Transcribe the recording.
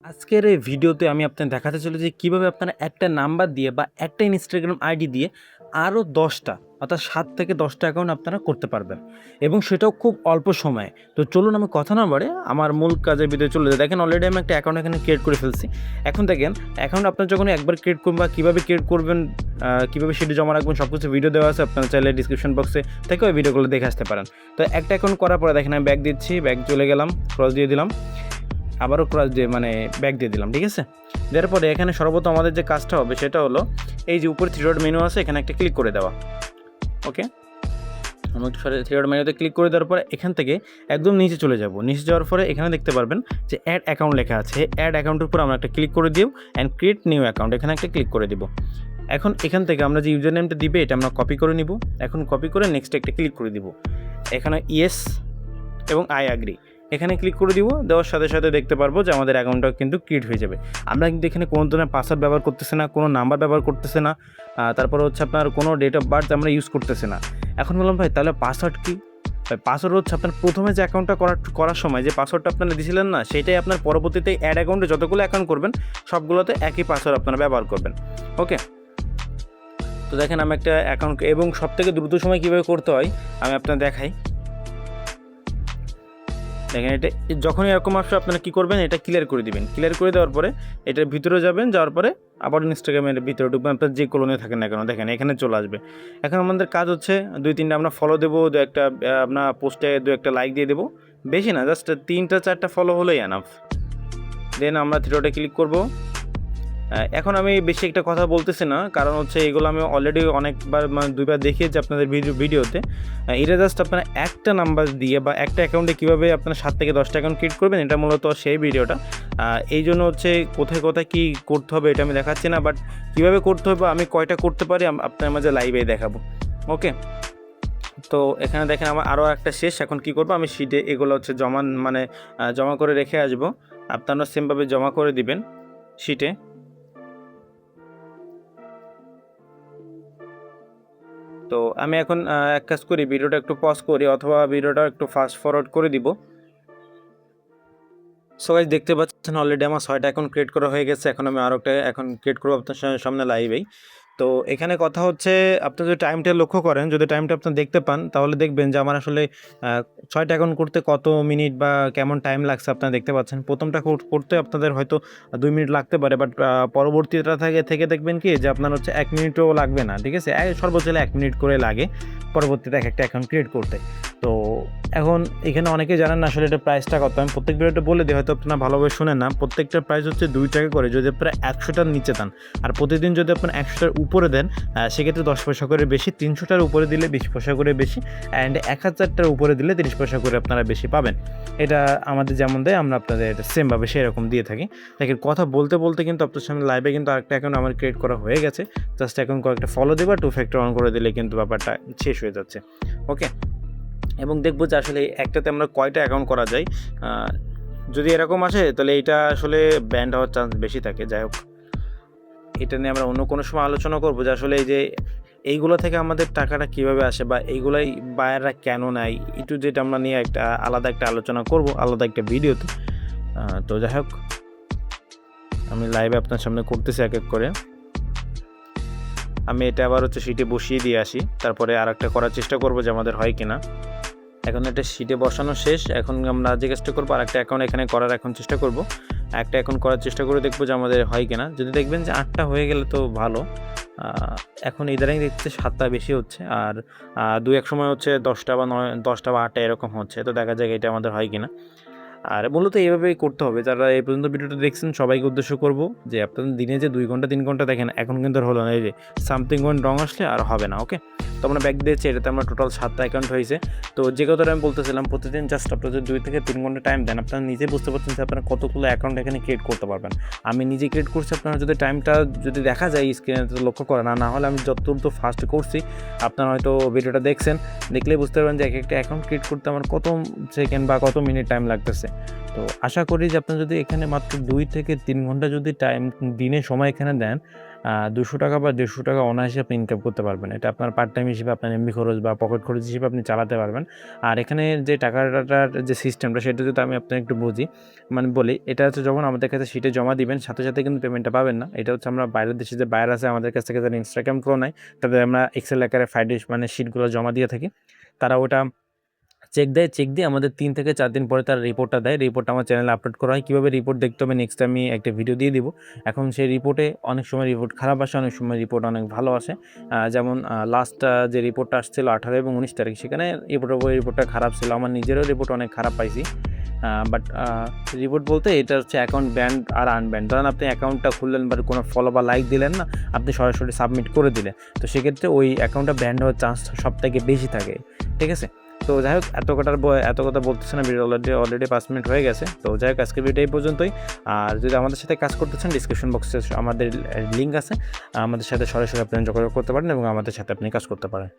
আজকের এই ভিডিওতে আমি আপনাদের দেখাতে চলেছি কিভাবে আপনারা একটা নাম্বার দিয়ে বা একটা ইনস্টাগ্রাম আইডি দিয়ে আরও 10টা অর্থাৎ 7 থেকে 10টা অ্যাকাউন্ট আপনারা করতে পারবেন এবং সেটাও খুব অল্প সময়ে। তো চলুন আমি কথা না বাড়ে আমার মূল কাজের ভিতরে চলে যাই। দেখেন অলরেডি আমি একটা অ্যাকাউন্ট এখানে ক্রিয়েট করে ফেলছি। এখন দেখেন অ্যাকাউন্ট আপনার যখন একবার ক্রিয়েট করবেন বা কীভাবে ক্রিয়েট করবেন, কীভাবে সেটি জমা রাখবেন সব কিছু ভিডিও দেওয়া আছে, আপনারা চাইলে ডিসক্রিপশন বক্সে থেকে ওই ভিডিওগুলো দেখে আসতে পারেন। তো একটা অ্যাকাউন্ট করার পরে দেখেন আমি ব্যাক দিচ্ছি, ব্যাক চলে গেলাম, ক্রস দিয়ে দিলাম, আবারও ক্রস দিয়ে ব্যাক দিয়ে দিলাম। ঠিক আছে, দেওয়ার পরে এখানে সর্বপ্রথম আমাদের যে কাজটা হবে সেটা হলো এই যে উপরে থ্রি ডট মেনু আছে এখানে একটা ক্লিক করে দেওয়া। ওকে, আমি একটু থ্রি ডট মেনুতে ক্লিক করে দেওয়ার পরে এখান থেকে একদম নিচে চলে যাব। নিচে যাওয়ার পরে এখানে দেখতে পারবেন যে অ্যাড অ্যাকাউন্ট লেখা আছে। অ্যাড অ্যাকাউন্টের উপর আমরা একটা ক্লিক করে দিব অ্যান্ড ক্রিয়েট নিউ অ্যাকাউন্ট এখানে একটা ক্লিক করে দিব। এখন এখান থেকে আমরা যে ইউজার নেমটা দিবে এটা আমরা কপি করে নিব। এখন কপি করে নেক্সট একটা ক্লিক করে দিব। এখানে ইয়েস এবং আই অ্যাগ্রি এখানে ক্লিক করে দিব। দেওয়ার সাথে সাথে দেখতে পারবো যে আমাদের অ্যাকাউন্টটা কিন্তু ক্রিয়েট হয়ে যাবে। আমরা কিন্তু এখানে কোনো ধরনের পাসওয়ার্ড ব্যবহার করতেছে না, কোনো নাম্বার ব্যবহার করতেছে না, তারপরে হচ্ছে আপনার কোনো ডেট অফ বার্থ আমরা ইউজ করতেছে না। এখন বললাম ভাই তাহলে পাসওয়ার্ড কী? ভাই পাসওয়ার্ড হচ্ছে আপনার প্রথমে যে অ্যাকাউন্টটা করার সময় যে পাসওয়ার্ডটা আপনারা দিয়েছিলেন না, সেটাই আপনার পরবর্তীতে অ্যাড অ্যাকাউন্টে যতগুলো অ্যাকাউন্ট করবেন সবগুলোতে একই পাসওয়ার্ড আপনারা ব্যবহার করবেন। ওকে, তো দেখেন আমি একটা অ্যাকাউন্ট এবং সবথেকে দ্রুত সময় কীভাবে করতে হয় আমি আপনার দেখাই। দেখেন এটা যখনই এরকম আসবে আপনারা কী করবেন, এটা ক্লিয়ার করে দিবেন। ক্লিয়ার করে দেওয়ার পরে এটার ভিতরে যাবেন, যাওয়ার পরে আবার ইনস্টাগ্রামের ভিতরে ঢুকবেন, আপনার যে কলোনে থাকেন না কেন দেখেন এখানে চলে আসবে। এখন আমাদের কাজ হচ্ছে 2-3টা আমরা ফলো দেবো, একটা আপনার পোস্টে একটা লাইক দিয়ে দেবো, বেশি না, জাস্ট 3-4টা ফলো হলেই এনাফ। দেন আমরা থ্রি ডটে ক্লিক করবো। এখন আমি বেশি একটা কথা বলতেছি না, কারণ হচ্ছে এগুলো আমি অলরেডি অনেকবার দুইবার দেখিয়েছি আপনাদের ভিডিওতে। এটা জাস্ট আপনারা একটা নাম্বার দিয়ে বা একটা অ্যাকাউন্টে কীভাবে আপনারা 7 থেকে 10টা অ্যাকাউন্ট ক্রিয়েট করবেন এটা মূলত সেই ভিডিওটা। এই জন্য হচ্ছে কোথায় কোথায় কী করতে হবে এটা আমি দেখাচ্ছি না, বাট কীভাবে করতে হবে আমি কয়টা করতে পারি আপনার মাঝে লাইভে দেখাবো। ওকে, তো এখানে দেখেন আমার আরও একটা শেষ। এখন কী করবো, আমি শিটে এগুলো হচ্ছে জমা করে রেখে আসবো। আপনারা সেমভাবে জমা করে দিবেন শিটে। তো আমি এখন এক কাজ করি, ভিডিওটা একটু পজ করি অথবা ভিডিওটা একটু ফাস্ট ফরওয়ার্ড করে দিব। সো গাইস দেখতে পাচ্ছেন অলরেডি আমার 6টা অ্যাকাউন্ট ক্রিয়েট করা হয়ে গেছে। এখন আমি আরও একটা অ্যাকাউন্ট ক্রিয়েট করবো আপনার সামনে লাইভেই। তো এখানে কথা হচ্ছে আপনি যদি টাইমটা লক্ষ্য করেন, যদি টাইমটা আপনি দেখতে পান তাহলে দেখবেন যে আমার আসলে 6টা অ্যাকাউন্ট করতে কত মিনিট বা কেমন টাইম লাগছে আপনারা দেখতে পাচ্ছেন। প্রথমটা করতে আপনাদের হয়তো 2 মিনিট লাগতে পারে, বাট পরবর্তীটা থেকে দেখবেন কি যে আপনার হচ্ছে 1 মিনিটও লাগবে না। ঠিক আছে, সর্বোচ্চ 1 মিনিট করে লাগে পরবর্তীতে একটা অ্যাকাউন্ট ক্রিয়েট করতে। তো এখন এখানে অনেকেই জানেন না আসলে এটা প্রাইসটা কত। আমি প্রত্যেক ভিডিওটা বলে দিই, হয়তো আপনারা ভালোভাবে শোনেন না। প্রত্যেকটার প্রাইস হচ্ছে 2 টাকা করে যদি আপনারা 100টার নিচে দেন, আর প্রতিদিন যদি আপনারা 100টার উপরে দেন সেক্ষেত্রে 10 পয়সা করে বেশি, 300টার উপরে দিলে 20 পয়সা করে বেশি, অ্যান্ড 1000টার উপরে দিলে 30 পয়সা করে আপনারা বেশি পাবেন। এটা আমাদের যেমন দেয় আমরা আপনাদের সেমভাবে সেরকম দিয়ে থাকি। দেখেন কথা বলতে বলতে কিন্তু আপনার সামনে লাইভে কিন্তু আরেকটা অ্যাকাউন্ট আমার ক্রিয়েট করা হয়ে গেছে। জাস্ট এখন কয়েকটা ফলো দেবা, 2 ফ্যাক্টর অন করে দিলে কিন্তু ব্যাপারটা শেষ হয়ে যাচ্ছে। ওকে, এবং দেখবো যে আসলে একটাতে আমরা কয়টা অ্যাকাউন্ট করা যায়। যদি এরকম আসে তাহলে এইটা আসলে ব্যান্ড হওয়ার চান্স বেশি থাকে। যাই হোক, এটা নিয়ে আমরা অন্য কোনো সময় আলোচনা করবো যে আসলে এই যে এইগুলো থেকে আমাদের টাকাটা কীভাবে আসে বা এইগুলাই বায়াররা কেন নেয়, একটু যেটা আমরা নিয়ে আলাদা একটা আলোচনা করব আলাদা একটা ভিডিওতে। তো যাই হোক, আমি লাইভে আপনার সামনে করতেছি এক এক করে। আমি এটা আবার হচ্ছে শিটে বসিয়ে দিয়ে আসি, তারপরে আর একটা করার চেষ্টা করবো যে আমাদের হয় কিনা। এখন এটা শিটে বসানো শেষ। এখন আমরা যে কাজটা করবো আর একটা অ্যাকাউন্ট এখানে করার এখন চেষ্টা করব। একটা অ্যাকাউন্ট করার চেষ্টা করে দেখবো যে আমাদের হয় কিনা। যদি দেখবেন যে 8টা হয়ে গেলে তো ভালো। এখন ইদানিং দেখতে 7টা বেশি হচ্ছে, আর 2-1 সময় হচ্ছে 10টা বা 10টা বা 8টা এরকম হচ্ছে। তো দেখা যাক এটা আমাদের হয় কিনা। আর মূলত এইভাবেই করতে হবে। যারা এই পর্যন্ত ভিডিওটা দেখছেন সবাইকে উদ্দেশ্য করব যে আপনাদের দিনে যে 2 ঘন্টা 3 ঘন্টা দেখেন, এখন কিন্তু আর হলো না। এই যে সামথিং ওয়েন্ট রং আসলে আর হবে না। ওকে, তো আমরা ব্যাক দিয়েছি, এটাতে আমরা টোটাল 7টা অ্যাকাউন্ট হয়েছে। তো যে কথাটা আমি বলতেছিলাম, প্রতিদিন জাস্ট আপনাদের 2 থেকে 3 ঘন্টা টাইম দেন, আপনারা নিজে বুঝতে পারছেন যে আপনারা কতগুলো অ্যাকাউন্ট এখানে ক্রিয়েট করতে পারবেন। আমি নিজে ক্রিয়েট করছি, আপনারা যদি টাইমটা যদি দেখা যায় স্ক্রিনে লক্ষ্য করেন, না হলে আমি যতদূর তো ফার্স্ট করছি আপনারা হয়তো ভিডিওটা দেখছেন, দেখলেই বুঝতে পারবেন যে একটা অ্যাকাউন্ট ক্রিয়েট করতে আমার কত সেকেন্ড বা কত মিনিট টাইম লাগতেছে। তো আশা করি যে আপনারা যদি এখানে মাত্র 2 থেকে 3 ঘন্টা যদি টাইম দিনে সময় এখানে দেন, ৳200 বা ৳150 অনায়াসে আপনি ইনকাম করতে পারবেন। এটা আপনার পার্ট টাইম হিসেবে আপনার এমবি খরচ বা পকেট খরচ হিসেবে আপনি চালাতে পারবেন। আর এখানে যে টাকাটার যে সিস্টেমটা সেটা যদি আমি আপনাকে একটু বুঝি মানে বলি, এটা হচ্ছে যখন আমাদের কাছে শিটে জমা দিবেন সাথে, সাথে কিন্তু পেমেন্টটা পাবেন না। এটা হচ্ছে আমরা বাইরের দেশে যে বায়ার আছে আমাদের কাছ থেকে যারা ইনস্টাগ্রাম প্রো নেয়, তাদের আমরা এক্সেল আকারে মানে শিটগুলো জমা দিয়ে থাকি। তারা ওটা চেক দিয়ে আমাদের ৩ থেকে ৪ দিন পরে তারা রিপোর্টটা দেয়। রিপোর্টটা আমার চ্যানেলে আপলোড করা হয়। কীভাবে রিপোর্ট দেখতে হবে নেক্সট আমি একটা ভিডিও দিয়ে দিব। এখন সেই রিপোর্টে অনেক সময় রিপোর্ট খারাপ আসে, অনেক সময় রিপোর্ট অনেক ভালো আসে। যেমন লাস্ট যে রিপোর্টটা আসছিল 18 এবং 19 তারিখ, সেখানে রিপোর্টটা খারাপ ছিল। আমার নিজেরও রিপোর্ট অনেক খারাপ পাইছি। বাট রিপোর্ট বলতে এটা হচ্ছে অ্যাকাউন্ট ব্যান্ড আর আনব্যান্ড। ধরেন আপনি অ্যাকাউন্টটা খুললেন বা কোনো ফলো বা লাইক দিলেন না, আপনি সরাসরি সাবমিট করে দিলেন। তো সেক্ষেত্রে ওই অ্যাকাউন্টটা ব্যান্ড হওয়ার চান্স সবথেকে বেশি থাকে। ঠিক আছে? তো যাই হোক এত কথা বলতেছি না, ভিডিও অলরেডি 5 মিনিট হয়ে গেছে। তো যাই হোক আজকের ভিডিও এই পর্যন্তই। আর যদি আমাদের সাথে কাজ করতে চান ডিসক্রিপশন বক্সে আমাদের লিঙ্ক আছে। আমাদের সাথে সরাসরি আপনি যোগাযোগ করতে পারেন এবং আমাদের সাথে আপনি কাজ করতে পারেন।